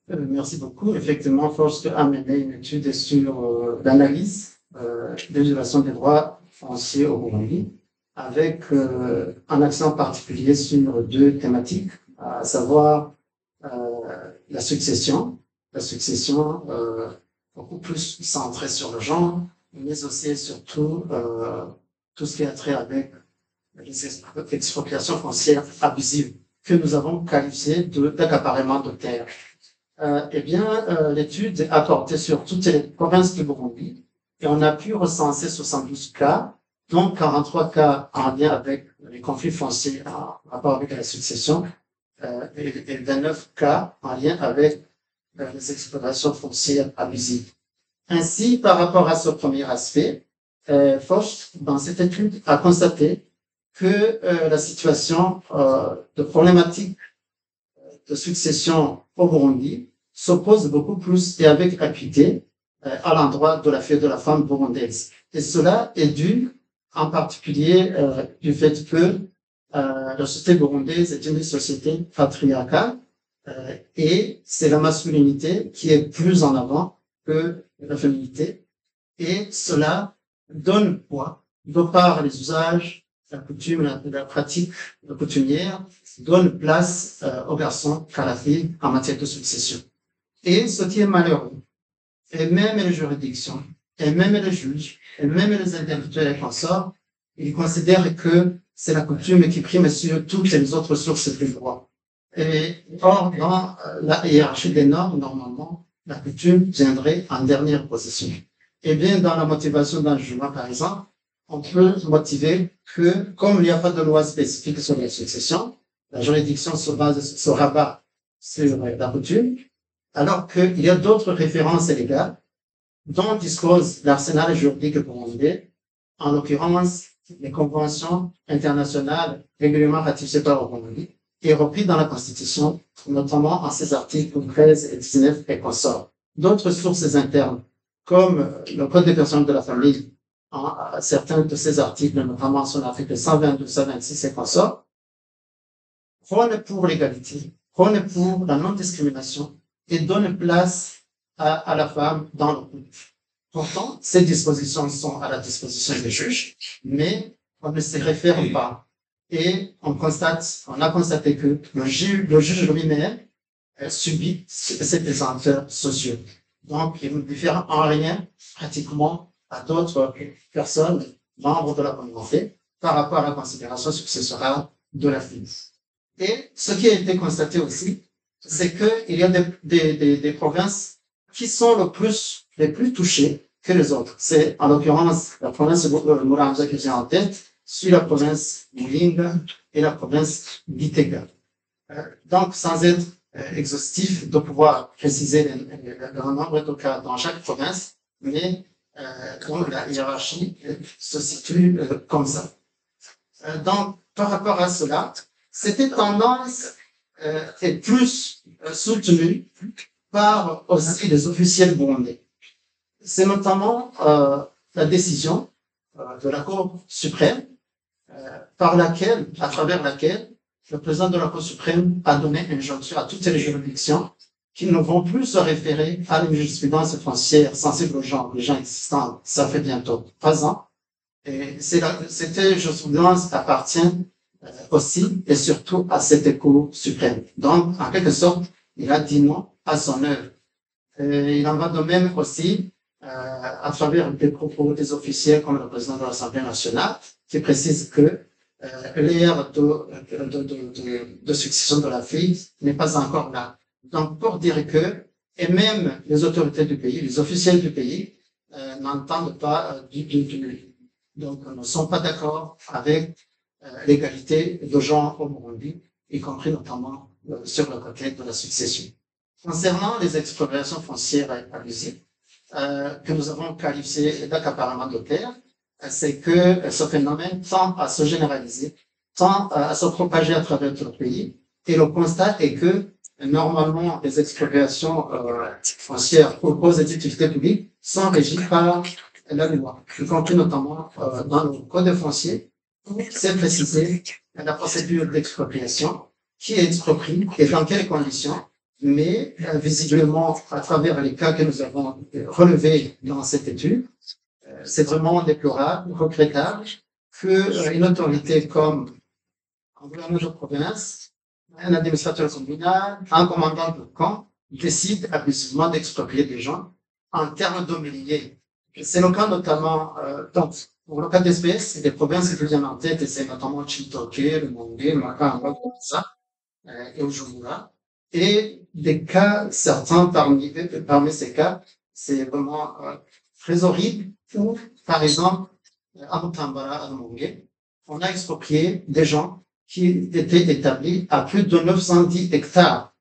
Merci beaucoup. Effectivement, Forst a mené une étude sur l'analyse des violations des droits fonciers au Burundi, avec un accent particulier sur deux thématiques, à savoir la succession beaucoup plus centrée sur le genre, mais aussi et surtout tout ce qui a trait avec les expropriations foncières abusives que nous avons qualifiées d'accaparement de terres. L'étude a porté sur toutes les provinces du Burundi et on a pu recenser 72 cas, dont 43 cas en lien avec les conflits fonciers en rapport avec la succession et 29 cas en lien avec les exploitations foncières abusives. Ainsi, par rapport à ce premier aspect, Forst, dans cette étude, a constaté que la situation de problématique de succession au Burundi s'oppose beaucoup plus et avec acuité à l'endroit de la femme burundaise. Et cela est dû en particulier du fait que la société burundaise est une société patriarcale et c'est la masculinité qui est plus en avant que la féminité. Et cela donne poids, de par les usages, la coutume, la pratique coutumière, donne place aux garçons qu'à la fille en matière de succession. Et ce qui est malheureux, et même les juridictions, et même les juges, et même les intellectuels et consorts, ils considèrent que c'est la coutume qui prime sur toutes les autres sources du droit. Et or, dans la hiérarchie des normes, normalement, la coutume viendrait en dernière position. Eh bien, dans la motivation d'un jugement, par exemple, on peut motiver que, comme il n'y a pas de loi spécifique sur la succession, la juridiction se rabat sur la coutume, alors qu'il y a d'autres références légales dont dispose l'arsenal juridique burundais, en l'occurrence les conventions internationales régulièrement ratifiées par le Burundi et reprises dans la Constitution, notamment en ses articles 13 et 19 et consorts. D'autres sources internes, comme le Code des personnes de la famille, en certains de ces articles, notamment son article 122, 126 et consorts, prônent pour l'égalité, prônent pour la non-discrimination et donnent place à la femme dans le couple. Pourtant, ces dispositions sont à la disposition des juges, mais on ne s'y réfère pas. Et on a constaté que le juge lui-même subit ces pesanteurs sociaux. Donc, il ne diffère en rien, pratiquement, à d'autres personnes, membres de la communauté, par rapport à la considération successorale de la fille. Et ce qui a été constaté aussi, c'est qu'il y a des provinces qui sont les plus touchées que les autres. C'est, en l'occurrence, la province de Muramza qui vient en tête, sur la province Muyinga et la province d'Itega. Donc, sans être exhaustif, de pouvoir préciser le nombre de cas dans chaque province, mais donc la hiérarchie se situe comme ça. Donc, par rapport à cela, cette tendance est plus soutenue par aussi les officiels burundais. C'est notamment la décision de la Cour suprême à travers laquelle le président de la Cour suprême a donné une injonction à toutes les juridictions qui ne vont plus se référer à une jurisprudence foncière sensible aux gens existants. Ça fait bientôt 3 ans. Et cette jurisprudence appartient aussi et surtout à cette Cour suprême. Donc, en quelque sorte, il a dit non à son œuvre. Il en va de même aussi à travers des propos des officiels comme le président de l'Assemblée nationale qui précise que l'ère de succession de la fille n'est pas encore là. Donc, pour dire que, et même les autorités du pays, les officiels du pays, n'entendent pas donc ne sont pas d'accord avec l'égalité de genre au Burundi, y compris notamment sur le côté de la succession. Concernant les expropriations foncières abusives, que nous avons qualifiées d'accaparement de terre, c'est que ce phénomène tend à se généraliser, tend à se propager à travers tout le pays, et le constat est que normalement les expropriations foncières proposées aux utilités publiques sont régies par la loi, y compris notamment dans le code foncier, où c'est précisé la procédure d'expropriation qui exproprie et dans quelles conditions. Mais visiblement, à travers les cas que nous avons relevés dans cette étude, c'est vraiment déplorable, regrettable qu'une autorité comme un gouverneur de province, un administrateur communal, un commandant de camp décide abusivement d'exproprier des gens en termes d'homilier. C'est le cas notamment, donc, pour le cas d'espèce, des provinces qui viennent en tête, et c'est notamment Chitoke, le Mongé, le Makamba, ça, et Ujumura. Et des cas, certains parmi ces cas, c'est vraiment très horrible, où, par exemple, à Mutambara, à Mongé, on a exproprié des gens qui étaient établis à plus de 910 hectares.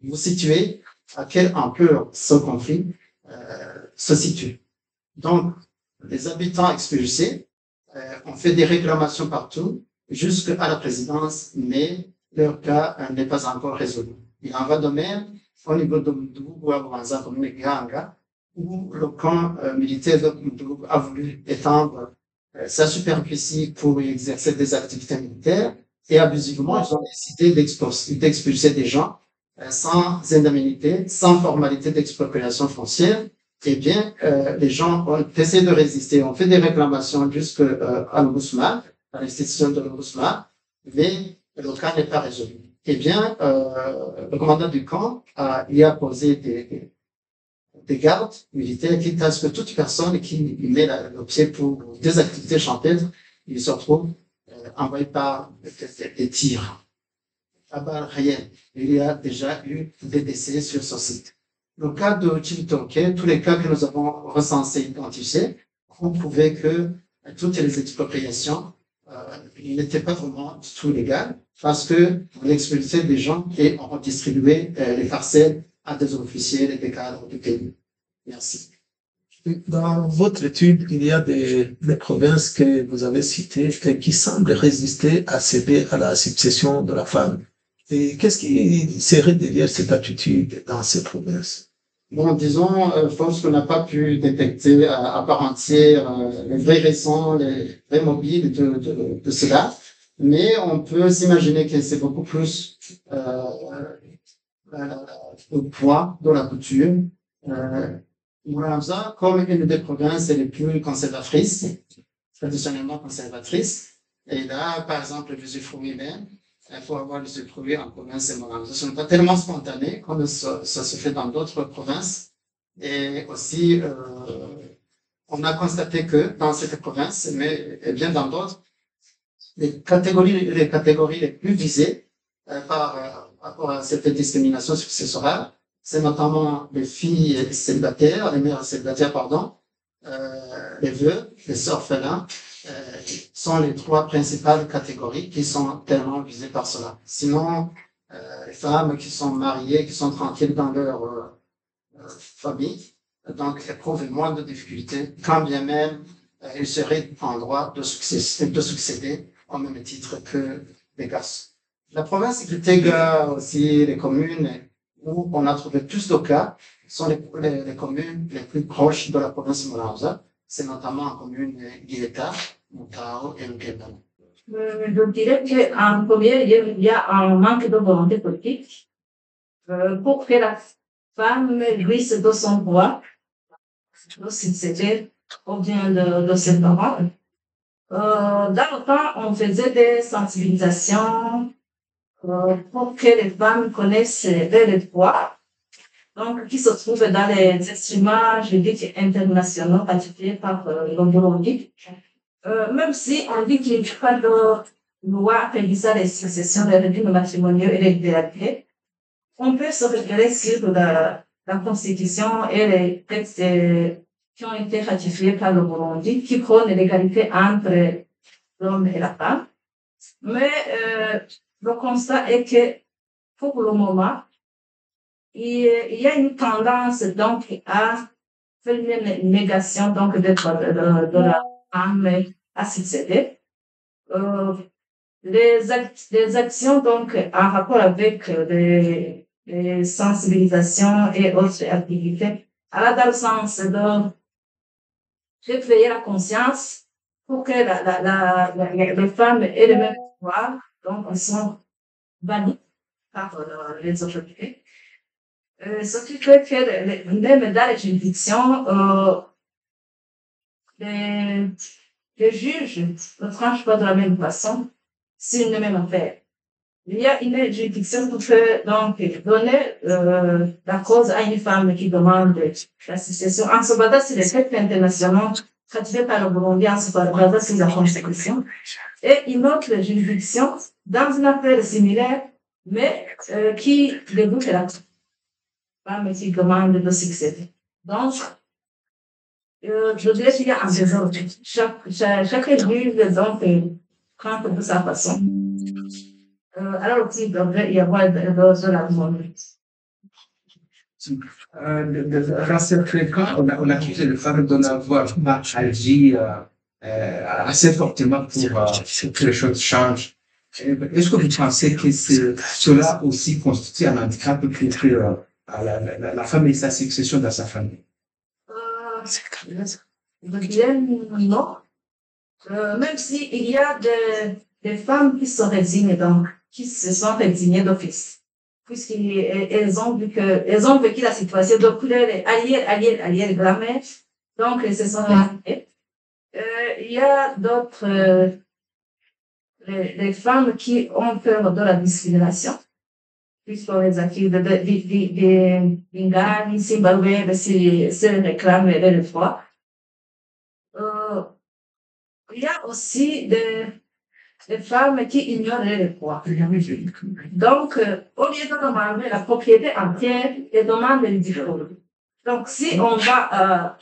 Vous situez à quelle ampleur ce conflit se situe. Donc, les habitants expulsés ont fait des réclamations partout, jusqu'à la présidence, mais leur cas n'est pas encore résolu. Il en va de même au niveau de Mdougou, où le camp militaire de Mdougou a voulu étendre sa superficie pour y exercer des activités militaires, et abusivement, ils ont décidé d'expulser des gens sans indemnité, sans formalité d'expropriation foncière. Eh bien, les gens ont essayé de résister, ont fait des réclamations jusqu'à l'Ombudsman, à l'institution de l'Ombudsman, mais le cas n'est pas résolu. Eh bien, le commandant du camp y a posé des gardes militaires qui à ce que toute personne qui y met le pied pour des activités champêtres, il se retrouve envoyé par des tirs à balles réelles. Il y a déjà eu des décès sur ce site. Le cas de Chibitoke, tous les cas que nous avons recensés, identifiés, ont prouvé que toutes les expropriations n'étaient pas vraiment du tout légales, parce que on expulsait des gens et on redistribuait les parcelles à des officiers et des cadres du pays. Merci. Dans votre étude, il y a des provinces que vous avez citées qui semblent résister à céder à la succession de la femme. Et qu'est-ce qui serait derrière cette attitude dans ces provinces? Bon, disons, force qu'on n'a pas pu détecter à part entière les vraies raisons, les vrais mobiles de cela, mais on peut s'imaginer que c'est beaucoup plus le poids de la couture. Mouramza, comme une des provinces les plus conservatrices, traditionnellement conservatrices, et là, par le usufruit même, il faut avoir l'usufruit en province de Mouramza. Ce n'est pas tellement spontané comme ça se fait dans d'autres provinces. Et aussi, on a constaté que dans cette province, mais bien dans d'autres, les catégories les plus visées par rapport à cette discrimination successorale, c'est notamment les filles célibataires, les mères célibataires, pardon, les veuves, les orphelins, sont les trois principales catégories qui sont tellement visées par cela. Sinon, les femmes qui sont mariées, qui sont tranquilles dans leur famille, donc éprouvent moins de difficultés, quand bien même ils seraient en droit de succéder au même titre que les garçons. La province qui intègre aussi les communes où on a trouvé plus de cas sont les communes les plus proches de la province de Mouramza. C'est notamment la commune d'Ieta, Moutao et Nkendana. Je dirais qu'en premier, il y a un manque de volonté politique pour que la femme jouisse de son droit, de succéder au bien de ses parents. Dans le temps, on faisait des sensibilisations pour que les femmes connaissent leurs droits, donc qui se trouvent dans les instruments juridiques internationaux ratifiés par le Burundi. Même si on dit qu'il n'y a pas de loi régissant les successions, les régimes matrimoniaux et les libertés, on peut se référer sur la Constitution et les textes qui ont été ratifiés par le Burundi, qui prônent l'égalité entre l'homme et la femme. Mais le constat est que, pour le moment, il y a une tendance donc à faire une négation donc de la femme à succéder. Les actions donc en rapport avec les sensibilisations et autres activités, alors dans le sens de réveiller la conscience pour que les femmes aient le même pouvoir, donc elles sont banni par les autorités. Ce qui fait que même dans les juridictions, les juges ne tranchent pas de la même façon sur une même affaire. Il y a une juridiction qui peut donc donner la cause à une femme qui demande la succession en se basant sur les faits internationaux ratifiés par le Burundi, en se basant sur la Constitution, et une autre juridiction dans une affaire similaire, mais qui débouche la femme qui demande de succéder. Donc, je dirais qu'il y a un désordre. Chaque juge donc prend de sa façon. Alors aussi, il devrait y avoir de la demande. Dans certains cas, on accuse les femmes d'en avoir agi assez fortement pour que les choses changent. Est-ce que vous pensez que cela aussi constitue un handicap pour la femme et sa succession dans sa famille? Je dirais non. Même s'il y a des femmes qui se résignent, donc, qui se sont résignées d'office, puisqu'elles ont vécu la situation, donc, les alliés, grand-mère, donc, elles se sont résignées. Il y a d'autres, les femmes qui ont peur de la discrimination, puisqu'on les accuse de Bingani, Zimbabwe, se réclament les droits. Il y a aussi des femmes qui ignorent les droits. Donc, au lieu de demander la propriété entière, elles demandent les diplômes. Donc, si on va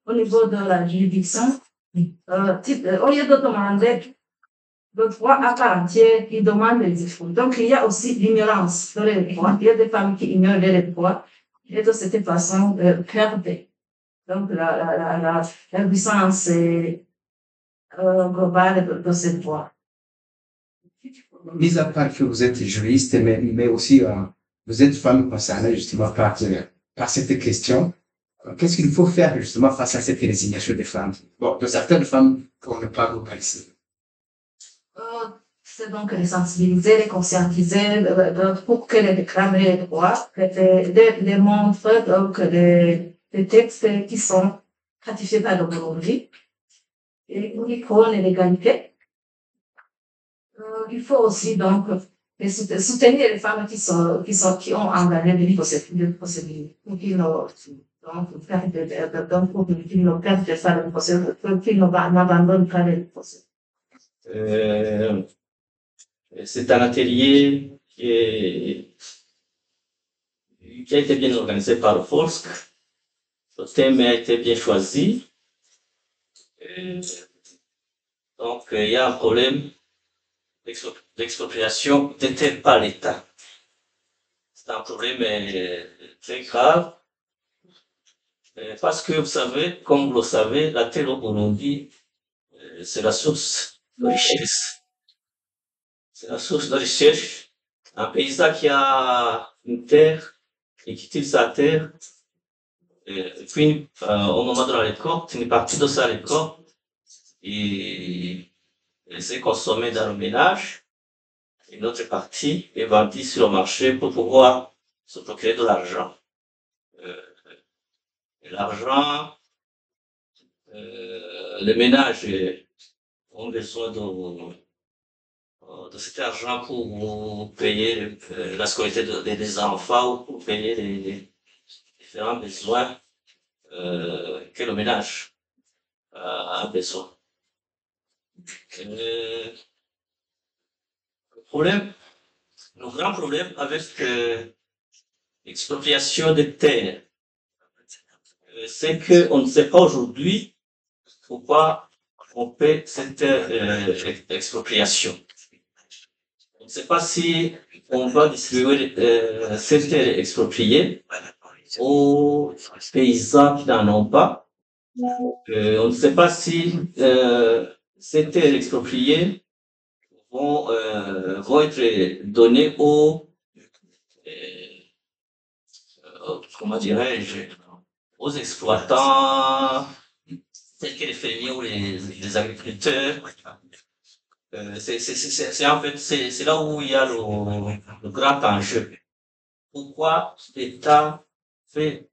au niveau de la juridiction, au lieu de demander le droit à part entière, ils demandent les diplômes. Donc, il y a aussi l'ignorance de les droits. Il y a des femmes qui ignorent les droits et de cette façon perdent donc la puissance globale de cette voie. Mis à part que vous êtes juriste, mais aussi vous êtes femme concernée justement par cette question, qu'est-ce qu'il faut faire justement face à cette résignation des femmes? Bon, de certaines femmes pour ne pas vocaliser. C'est donc les sensibiliser, les conscientiser, pour que les réclament les droits, les montres, donc des textes qui sont ratifiés par le Burundi et qui prônent l'égalité. Il faut aussi donc soutenir les femmes qui ont engagé des procédures pour qu'ils n'abandonnent pas les procédures. C'est un atelier qui a été bien organisé par le FOSC. Le thème a été bien choisi. Donc, il y a un problème d'expropriation des terres par l'État. C'est un problème très grave. Parce que vous savez, comme vous le savez, la terre au Burundi, c'est la source de richesse. C'est la source de richesse. Un paysan qui a une terre et qui tire sa terre, et puis au moment de la récolte, une partie de sa récolte est consommée dans le ménage, une autre partie est vendue sur le marché pour pouvoir se procurer de l'argent. L'argent, les ménages ont besoin de cet argent pour payer la scolarité des enfants ou pour payer les différents besoins que le ménage a besoin. Le grand problème avec l'expropriation des terres, c'est qu'on ne sait pas aujourd'hui pourquoi on paie cette expropriation. On ne sait pas si on va distribuer ces terres expropriées aux paysans qui n'en ont pas. On ne sait pas si ces terres expropriées vont être données comment dirais-je, aux exploitants, tels que les fermiers ou les agriculteurs. c'est en fait, c'est là où il y a le grand enjeu. Pourquoi l'État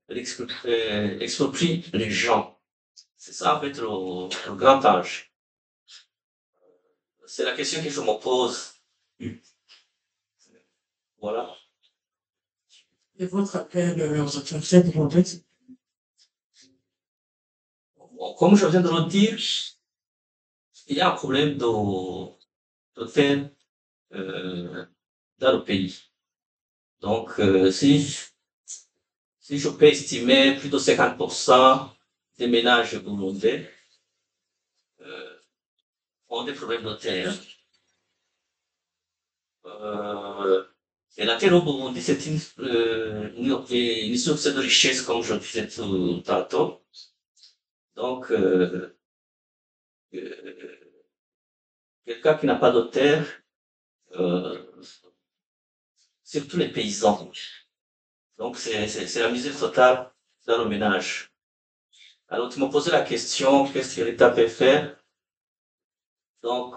exproprie les gens? C'est ça, en fait, le grand enjeu. C'est la question que je me pose. Voilà. Et votre appel aux autorités burundaises? Bon, comme je viens de le dire, il y a un problème de terre dans le pays. Donc, si je peux estimer plus de 50% des ménages burundais ont des problèmes de terre. Et la terre au Burundi, c'est une source de richesse, comme je disais tout tantôt. Donc, quelqu'un qui n'a pas de terre, surtout les paysans. Donc, c'est la misère totale dans le ménage. Alors, tu m'as posé la question, qu'est-ce que l'État peut faire? Donc,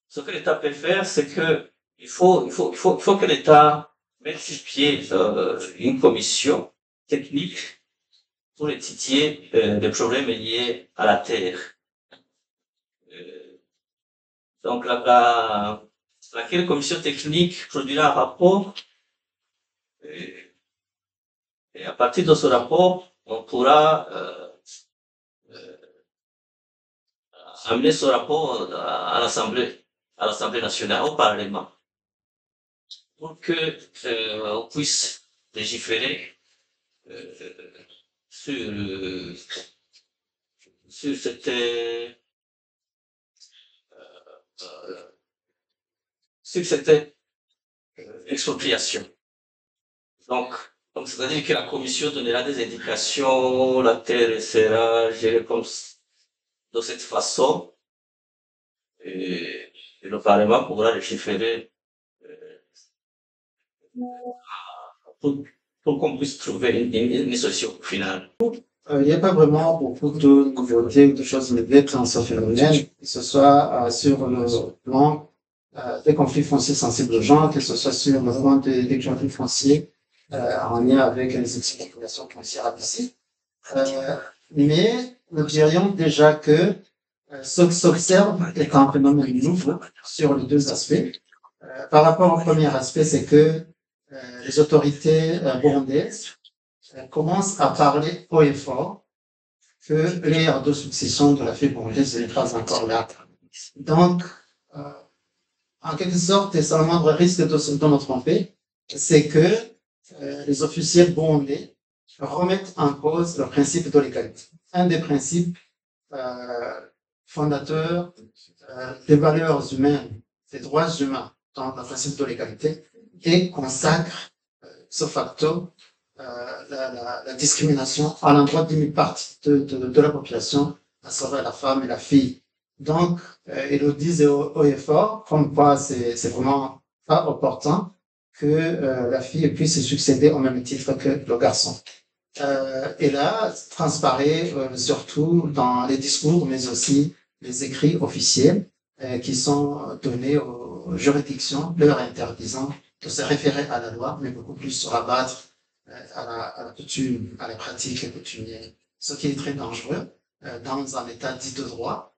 ce que l'État peut faire, c'est que il faut que l'État mette sur pied une commission technique pour étudier les problèmes liés à la terre. Donc, laquelle commission technique produira un rapport et à partir de ce rapport, on pourra amener ce rapport à l'Assemblée nationale, au Parlement, pour que on puisse légiférer sur cette expropriation. Donc, c'est-à-dire que la commission donnera des indications, la terre sera gérée de cette façon, et le Parlement pourra légiférer pour qu'on puisse trouver une solution finale. Il n'y a pas vraiment beaucoup de nouveautés ou de choses nouvelles dans ce phénomène, que ce soit sur le plan des conflits fonciers sensibles aux gens, que ce soit sur le plan des conflits fonciers en lien avec les expropriations foncières abusives. Mais nous dirions déjà que ce qui s'observe est un phénomène nouveau sur les deux aspects. Par rapport au premier aspect, c'est que les autorités burundaises commencent à parler haut et fort que l'ère de succession de la fille burundaise n'est pas encore là. Donc, en quelque sorte, et sans le moindre risque de nous tromper, c'est que les officiels burundais remettent en cause le principe de l'égalité. Un des principes fondateurs des valeurs humaines, des droits humains, dans le principe de l'égalité, et consacre ce facto la discrimination à l'endroit d'une partie de la population, à savoir la femme et la fille. Donc, ils le disent haut et fort, comme quoi c'est vraiment pas opportun que la fille puisse succéder au même titre que le garçon. Et là, transparaît surtout dans les discours, mais aussi les écrits officiels qui sont donnés aux juridictions, leur interdisant de se référer à la loi, mais beaucoup plus se rabattre à la coutume, à la pratique coutumière, ce qui est très dangereux dans un état dit de droit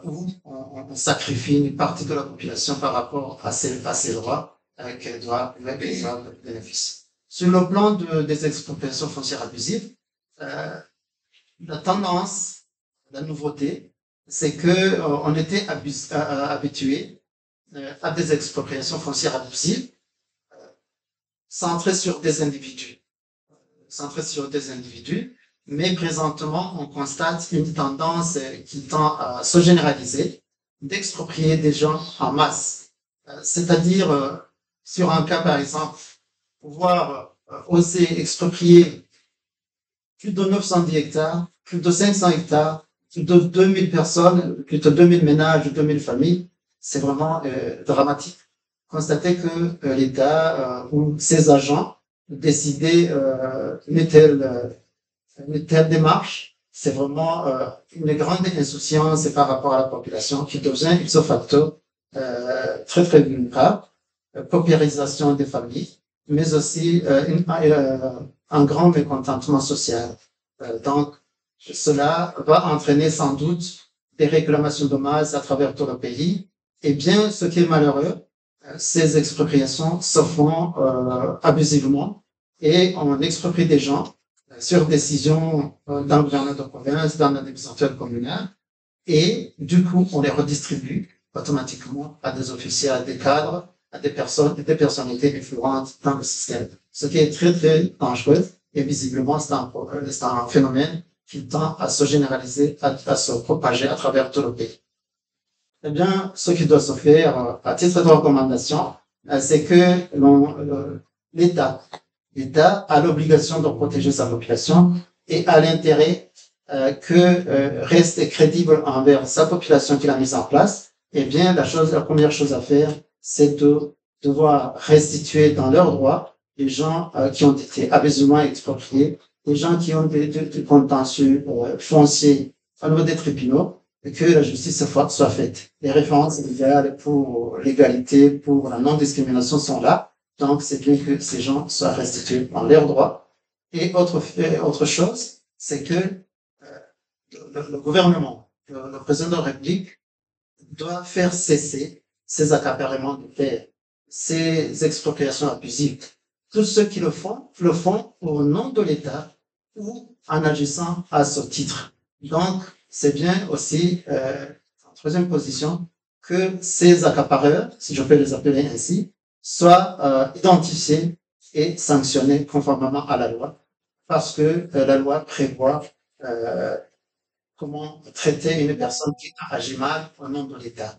où on sacrifie une partie de la population par rapport à ses droits qu'elle doit bénéficier. Sur le plan des expropriations foncières abusives, la tendance, la nouveauté, c'est que on était habitué à des expropriations foncières abusives centrées sur des individus. Mais présentement, on constate une tendance qui tend à se généraliser, d'exproprier des gens en masse. C'est-à-dire, sur un cas par exemple, pouvoir oser exproprier plus de 910 hectares, plus de 500 hectares, plus de 2000 personnes, plus de 2000 ménages, 2000 familles, c'est vraiment dramatique. Constater que l'État ou ses agents décidaient une telle démarche, c'est vraiment une grande insouciance par rapport à la population qui devient ipso facto très très vulnérables, paupérisation des familles, mais aussi un grand mécontentement social. Donc, cela va entraîner sans doute des réclamations de masse à travers tout le pays. Et bien, ce qui est malheureux, ces expropriations se font abusivement et on exproprie des gens sur décision d'un gouverneur de province, d'un administrateur communal, et du coup, on les redistribue automatiquement à des officiers, à des cadres, à des personnes, des personnalités influentes dans le système. Ce qui est très, très dangereux, et visiblement, c'est un phénomène qui tend à se généraliser, à se propager à travers tout le pays. Eh bien, ce qui doit se faire, à titre de recommandation, c'est que l'État a l'obligation de protéger sa population et a l'intérêt que reste crédible envers sa population qu'il a mise en place. Eh bien, la première chose à faire, c'est de devoir restituer dans leurs droits les gens qui ont été abusivement expropriés, les gens qui ont des contentieux fonciers au niveau des tribunaux, et que la justice soit faite. Les références légales pour l'égalité, pour la non-discrimination sont là. Donc, c'est bien que ces gens soient restitués dans leurs droits. Et autre chose, c'est que le gouvernement, le président de la République doit faire cesser ces accaparements de terres, ces expropriations abusives. Tous ceux qui le font au nom de l'État ou en agissant à ce titre. Donc, c'est bien aussi, en troisième position, que ces accapareurs, si je peux les appeler ainsi, soient identifiés et sanctionnés conformément à la loi, parce que la loi prévoit comment traiter une personne qui agit mal au nom de l'État.